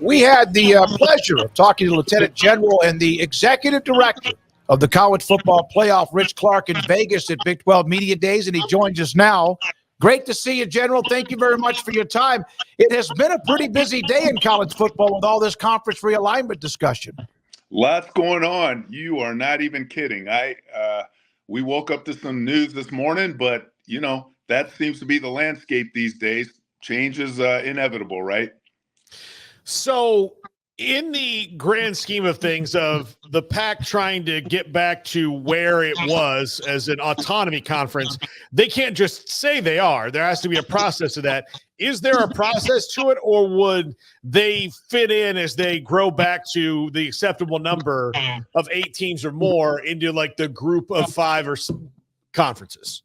We had the pleasure of talking to Lieutenant General and the Executive Director of the College Football Playoff, Rich Clark, in Vegas at Big 12 Media Days, and he joins us now. Great to see you, General. Thank you very much for your time. It has been a pretty busy day in college football with all this conference realignment discussion. Lots going on. You are not even kidding. We woke up to some news this morning, but, that seems to be the landscape these days. Change is inevitable, right? So in the grand scheme of things of the Pac trying to get back to where it was as an autonomy conference, they can't just say they are. There has to be a process of that. Is there a process to it, or would they fit in as they grow back to the acceptable number of 8 teams or more into like the group of 5 or some conferences?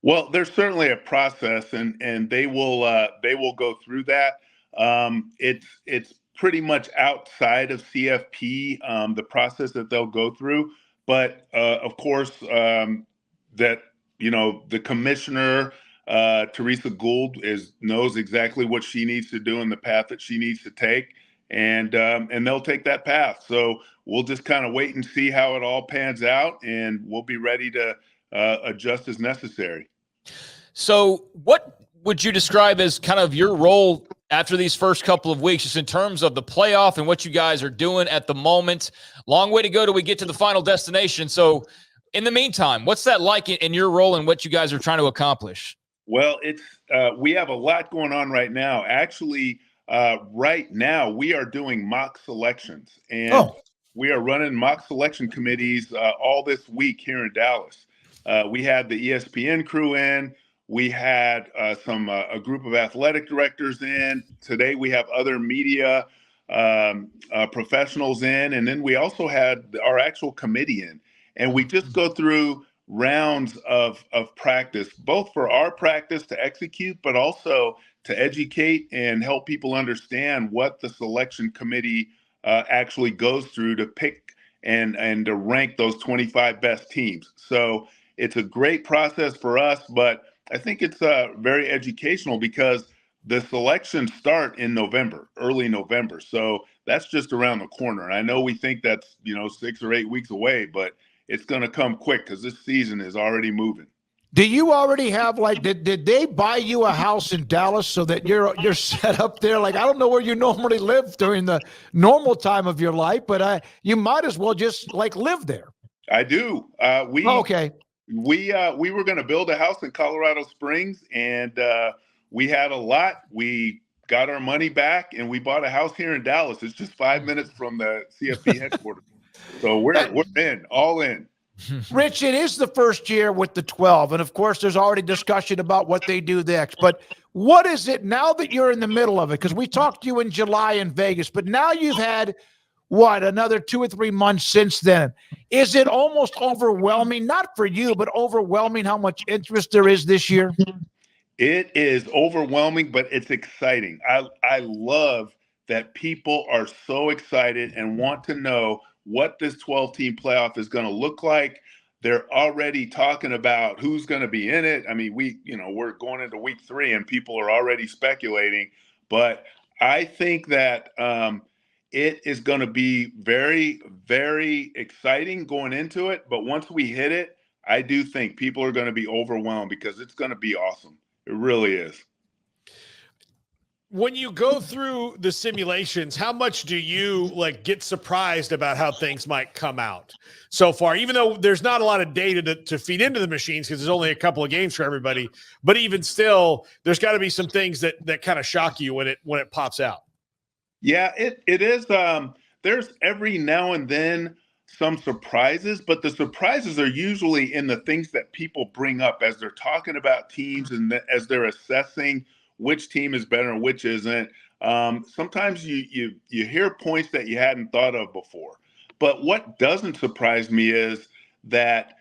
Well, there's certainly a process, and they will go through that. It's pretty much outside of CFP, the process that they'll go through. But of course, the commissioner, Teresa Gould, knows exactly what she needs to do and the path that she needs to take, and they'll take that path. So we'll just kind of wait and see how it all pans out, and we'll be ready to adjust as necessary. So what would you describe as kind of your role after these first couple of weeks, just in terms of the playoff and what you guys are doing at the moment? Long way to go till we get to the final destination. So in the meantime, what's that like in your role and what you guys are trying to accomplish? Well, we have a lot going on right now. Actually, right now we are doing mock selections, and we are running mock selection committees all this week here in Dallas. We had the ESPN crew in. We had a group of athletic directors in. Today we have other media professionals in, and then we also had our actual committee in. And we just go through rounds of practice, both for our practice to execute, but also to educate and help people understand what the selection committee actually goes through to pick and to rank those 25 best teams. So it's a great process for us, but I think it's very educational because the selections start in November, early November. So that's just around the corner. And I know we think that's, 6 or 8 weeks away, but it's going to come quick because this season is already moving. Do you already have, did they buy you a house in Dallas so that you're set up there? Like, I don't know where you normally live during the normal time of your life, but you might as well just live there. I do. Okay. We were going to build a house in Colorado Springs, and we had a lot. We got our money back, and we bought a house here in Dallas. It's just 5 minutes from the CFB headquarters. So we're in, all in. Rich, it is the first year with the 12, and of course there's already discussion about what they do next. But what is it now that you're in the middle of it? Because we talked to you in July in Vegas, but now you've had another 2 or 3 months since then. Is it almost overwhelming, not for you, but overwhelming how much interest there is this year? It is overwhelming, but it's exciting. I love that people are so excited and want to know what this 12-team playoff is going to look like. They're already talking about who's going to be in it. I mean, we're going into week 3 and people are already speculating, but I think that it is going to be very, very exciting going into it. But once we hit it, I do think people are going to be overwhelmed because it's going to be awesome. It really is. When you go through the simulations, how much do you get surprised about how things might come out so far? Even though there's not a lot of data to feed into the machines because there's only a couple of games for everybody, but even still, there's got to be some things that kind of shock you when it pops out. Yeah, it is. There's every now and then some surprises, but the surprises are usually in the things that people bring up as they're talking about teams and as they're assessing which team is better and which isn't. Sometimes you hear points that you hadn't thought of before. But what doesn't surprise me is that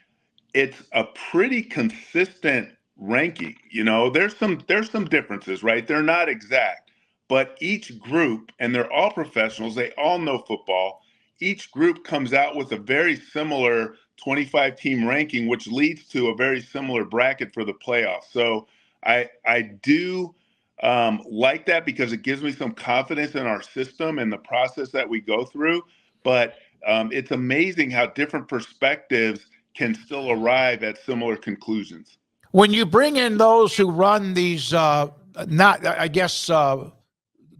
it's a pretty consistent ranking. There's some differences, right? They're not exact. But each group, and they're all professionals, they all know football, each group comes out with a very similar 25-team ranking, which leads to a very similar bracket for the playoffs. So I do like that because it gives me some confidence in our system and the process that we go through. But it's amazing how different perspectives can still arrive at similar conclusions. When you bring in those who run these,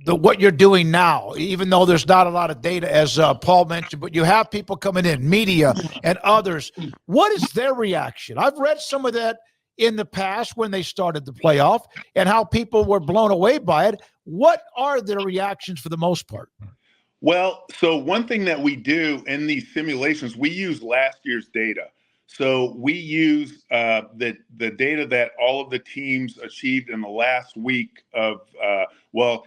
what you're doing now, even though there's not a lot of data, as Paul mentioned, but you have people coming in, media and others. What is their reaction? I've read some of that in the past when they started the playoff and how people were blown away by it. What are their reactions for the most part? Well, so one thing that we do in these simulations, we use last year's data. So we use the data that all of the teams achieved in the last week of,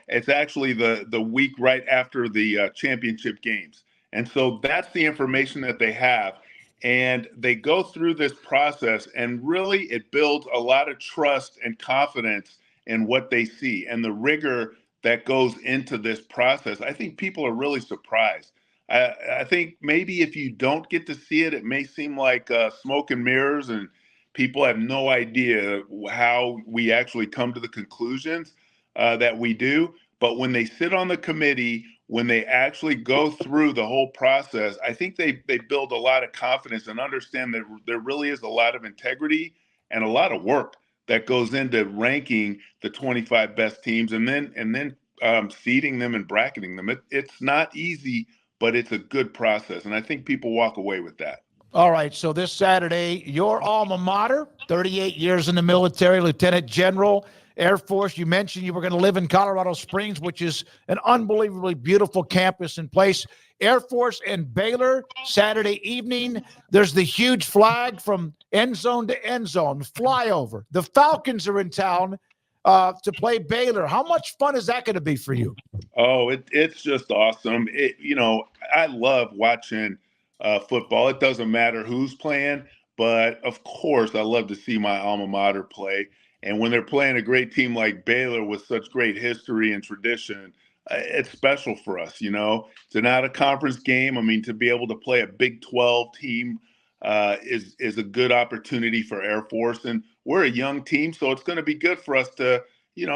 it's actually the week right after the championship games. And so that's the information that they have. And they go through this process, and really it builds a lot of trust and confidence in what they see and the rigor that goes into this process. I think people are really surprised. I think maybe if you don't get to see it, it may seem like smoke and mirrors, and people have no idea how we actually come to the conclusions that we do. But when they sit on the committee, when they actually go through the whole process, I think they build a lot of confidence and understand that there really is a lot of integrity and a lot of work that goes into ranking the 25 best teams and then seeding them and bracketing them. It's not easy, but it's a good process. And I think people walk away with that. All right. So this Saturday, your alma mater, 38 years in the military, Lieutenant General, Air Force. You mentioned you were going to live in Colorado Springs, which is an unbelievably beautiful campus and place. Air Force and Baylor, Saturday evening. There's the huge flag from end zone to end zone, flyover. The Falcons are in town to play Baylor. How much fun is that going to be for you? Oh, it's just awesome. I love watching football. It doesn't matter who's playing, but of course, I love to see my alma mater play. And when they're playing a great team like Baylor with such great history and tradition, it's special for us. It's an out-of-conference game. I mean, to be able to play a Big 12 team is a good opportunity for Air Force. And we're a young team, so it's going to be good for us to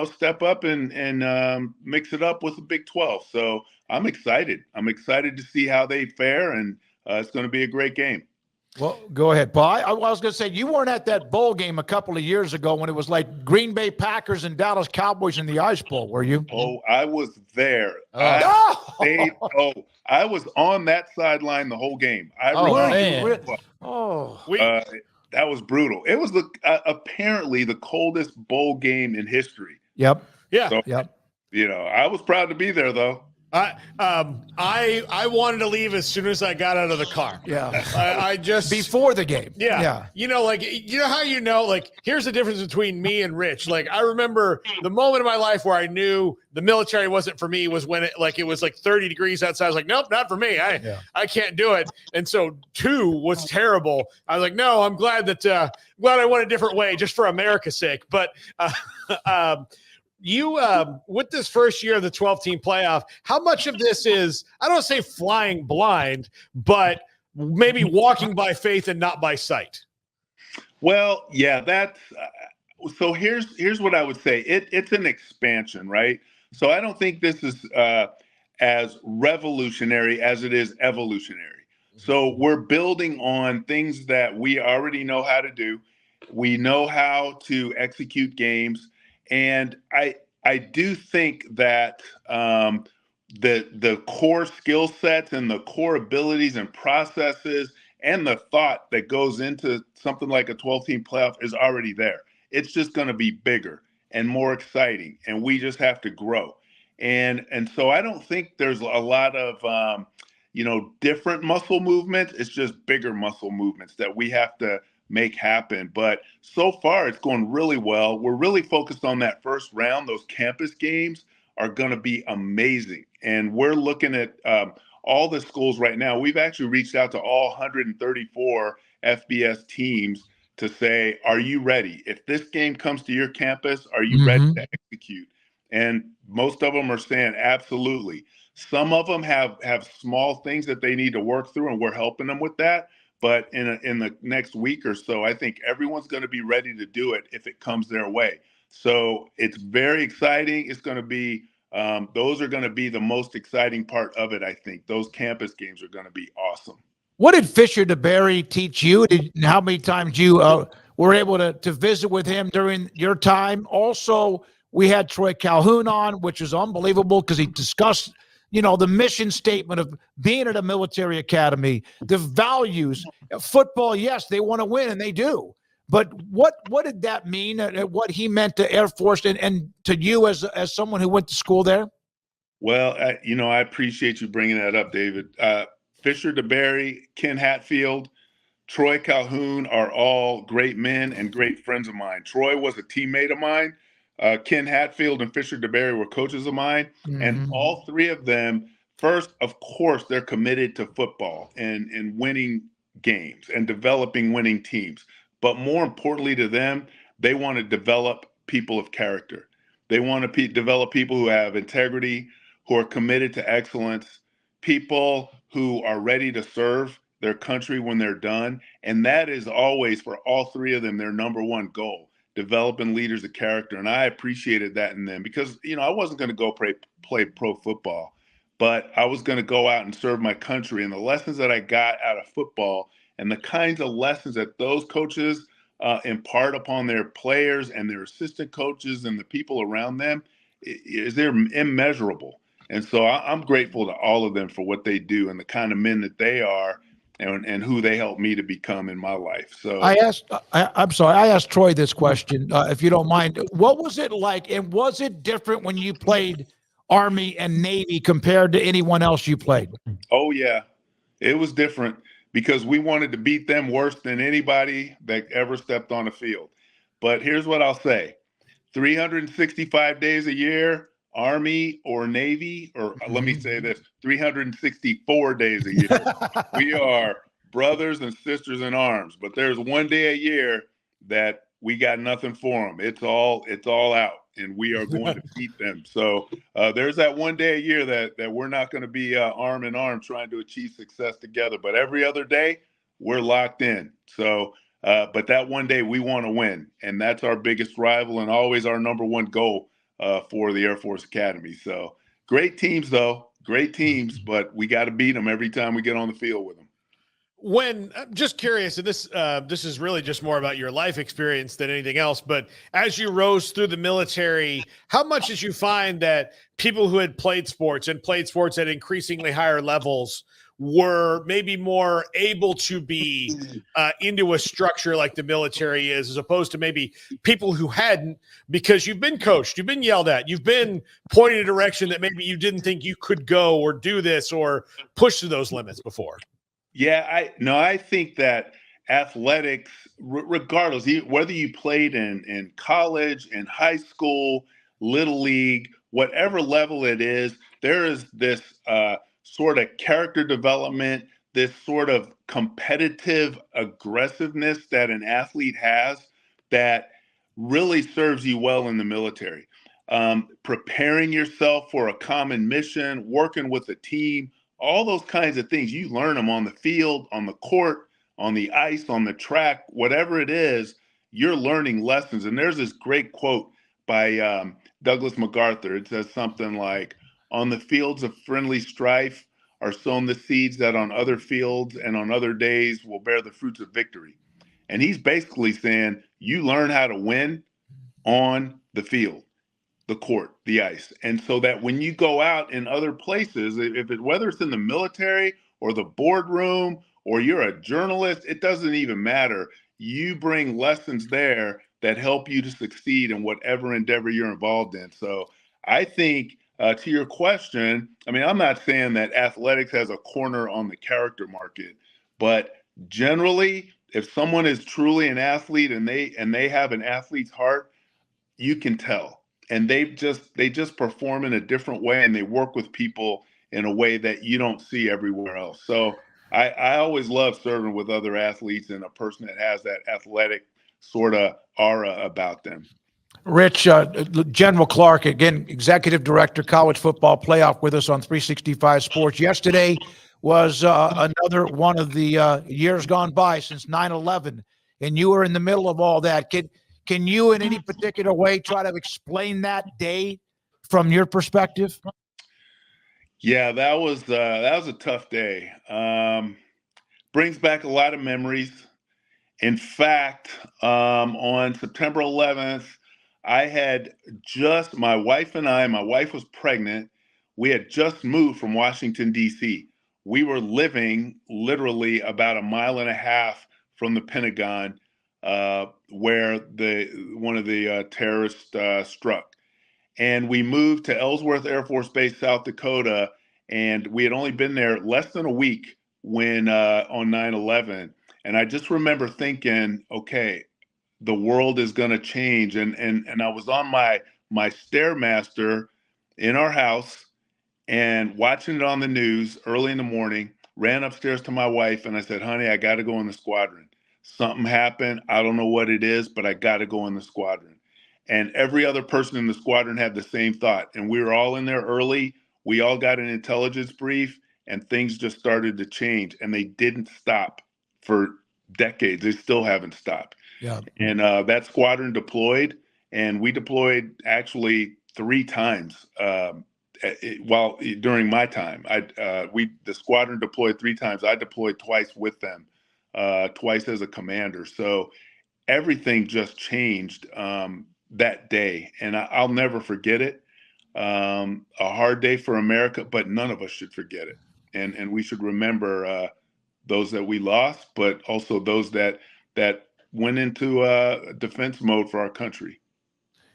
step up and mix it up with the Big 12. So I'm excited. I'm excited to see how they fare, and it's going to be a great game. Well, go ahead, Paul. I was going to say, you weren't at that bowl game a couple of years ago when it was like Green Bay Packers and Dallas Cowboys in the Ice Bowl, were you? Oh, I was there. Oh. I was on that sideline the whole game. That was brutal. It was apparently the coldest bowl game in history. Yep. Yeah. So, yep. I was proud to be there, though. I wanted to leave as soon as I got out of the car. Yeah. I just before the game. Yeah. Here's the difference between me and Rich. Like, I remember the moment of my life where I knew the military wasn't for me was when it was 30 degrees outside. I was like, nope, not for me. I can't do it. And so 2 was terrible. I was like, no, I'm glad I went a different way just for America's sake. But you, with this first year of the 12-team playoff, how much of this is, I don't say flying blind, but maybe walking by faith and not by sight? Well, yeah, that's so here's what I would say. It's an expansion, right? So I don't think this is as revolutionary as it is evolutionary. So we're building on things that we already know how to do. We know how to execute games. And I do think that the core skill sets and the core abilities and processes and the thought that goes into something like a 12-team playoff is already there. It's just going to be bigger and more exciting, and we just have to grow. And so I don't think there's a lot of different muscle movements. It's just bigger muscle movements that we have to make happen. But so far it's going really well. We're really focused on that first round. Those campus games are going to be amazing. And we're looking at all the schools right now. We've actually reached out to all 134 FBS teams to say, are you ready? If this game comes to your campus, are you ready to execute? And most of them are saying absolutely. Some of them have small things that they need to work through, and we're helping them with that. But in the next week or so, I think everyone's going to be ready to do it if it comes their way. So it's very exciting. It's going to be those are going to be the most exciting part of it. I think those campus games are going to be awesome. What did Fisher DeBerry teach you? How many times you were able to visit with him during your time? Also, we had Troy Calhoun on, which was unbelievable because he discussed, the mission statement of being at a military academy, the values. Football, yes, they want to win, and they do. But what did that mean? What he meant to Air Force and to you as someone who went to school there? Well, I appreciate you bringing that up, David. Fisher DeBerry, Ken Hatfield, Troy Calhoun are all great men and great friends of mine. Troy was a teammate of mine. Ken Hatfield and Fisher DeBerry were coaches of mine. Mm-hmm. And all three of them, first, of course, they're committed to football and winning games and developing winning teams. But more importantly to them, they want to develop people of character. They want to develop people who have integrity, who are committed to excellence, people who are ready to serve their country when they're done. And that is always, for all three of them, their number one goal, developing leaders of character. And I appreciated that in them because, I wasn't going to go play pro football, but I was going to go out and serve my country. And the lessons that I got out of football and the kinds of lessons that those coaches impart upon their players and their assistant coaches and the people around them, they're immeasurable. And so I'm grateful to all of them for what they do and the kind of men that they are and who they helped me to become in my life. So I asked Troy this question, if you don't mind. What was it like, and was it different when you played Army and Navy compared to anyone else you played? Oh, yeah. It was different because we wanted to beat them worse than anybody that ever stepped on the field. But here's what I'll say. 365 days a year, Army or Navy, or let me say this, 364 days a year. We are brothers and sisters in arms, but there's one day a year that we got nothing for them. It's all out, and we are going to beat them. So there's that one day a year that we're not going to be arm in arm trying to achieve success together. But every other day, we're locked in. So, but that one day we want to win, and that's our biggest rival and always our number one goal for the Air Force Academy. So great teams, though. Great teams, but we got to beat them every time we get on the field with them. When I'm just curious, and this is really just more about your life experience than anything else, but as you rose through the military, how much did you find that people who had played sports at increasingly higher levels were maybe more able to be into a structure like the military is, as opposed to maybe people who hadn't, because you've been coached, you've been yelled at, you've been pointed in a direction that maybe you didn't think you could go or do this or push to those limits before? Yeah, I think that athletics, regardless, whether you played in college, in high school, little league, whatever level it is, there is this sort of character development, this sort of competitive aggressiveness that an athlete has that really serves you well in the military. Preparing yourself for a common mission, working with a team, all those kinds of things, you learn them on the field, on the court, on the ice, on the track, whatever it is, you're learning lessons. And there's this great quote by Douglas MacArthur. It says something like, "On the fields of friendly strife are sown the seeds that on other fields and on other days will bear the fruits of victory." And he's basically saying you learn how to win on the field, the court, the ice. And so that when you go out in other places, whether it's in the military or the boardroom or you're a journalist, it doesn't even matter. You bring lessons there that help you to succeed in whatever endeavor you're involved in. So I think to your question, I mean, I'm not saying that athletics has a corner on the character market, but generally, if someone is truly an athlete and they have an athlete's heart, you can tell. And they just perform in a different way, and they work with people in a way that you don't see everywhere else. So I always love serving with other athletes and a person that has that athletic sort of aura about them. Rich, General Clark, again, Executive Director, College Football Playoff, with us on 365 Sports. Yesterday was another one of the years gone by since 9/11, and you were in the middle of all that. Can you, in any particular way, try to explain that day from your perspective? Yeah, that was a tough day. Brings back a lot of memories. In fact, on September 11th, I had just my wife was pregnant. We had just moved from Washington, D.C. We were living literally about a mile and a half from the Pentagon, where one of the terrorists struck. And we moved to Ellsworth Air Force Base, South Dakota, and we had only been there less than a week when on 9/11. And I just remember thinking, okay, the world is going to change. And I was on my Stairmaster in our house and watching it on the news early in the morning. Ran upstairs to my wife and I said, honey, I got to go in the squadron. Something happened. I don't know what it is, but I got to go in the squadron. And every other person in the squadron had the same thought. And we were all in there early. We all got an intelligence brief and things just started to change. And they didn't stop for decades. They still haven't stopped. Yeah. And that squadron deployed, and we deployed actually 3 times during my time. The squadron deployed 3 times. I deployed twice with them, twice as a commander. So everything just changed that day, and I'll never forget it. A hard day for America, but none of us should forget it. And we should remember those that we lost, but also those that went into defense mode for our country.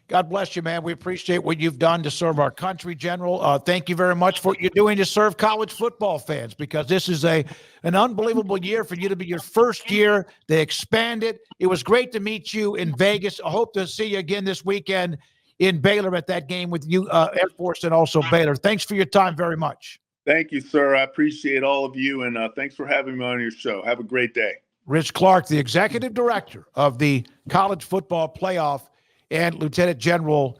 God bless you, man. We appreciate what you've done to serve our country, General. Thank you very much for what you're doing to serve college football fans, because this is an unbelievable year for you to be your first year. They expanded. It was great to meet you in Vegas. I hope to see you again this weekend in Baylor at that game with you, Air Force, and also Baylor. Thanks for your time very much. Thank you, sir. I appreciate all of you, and thanks for having me on your show. Have a great day. Rich Clark, the executive director of the College Football Playoff, and Lieutenant General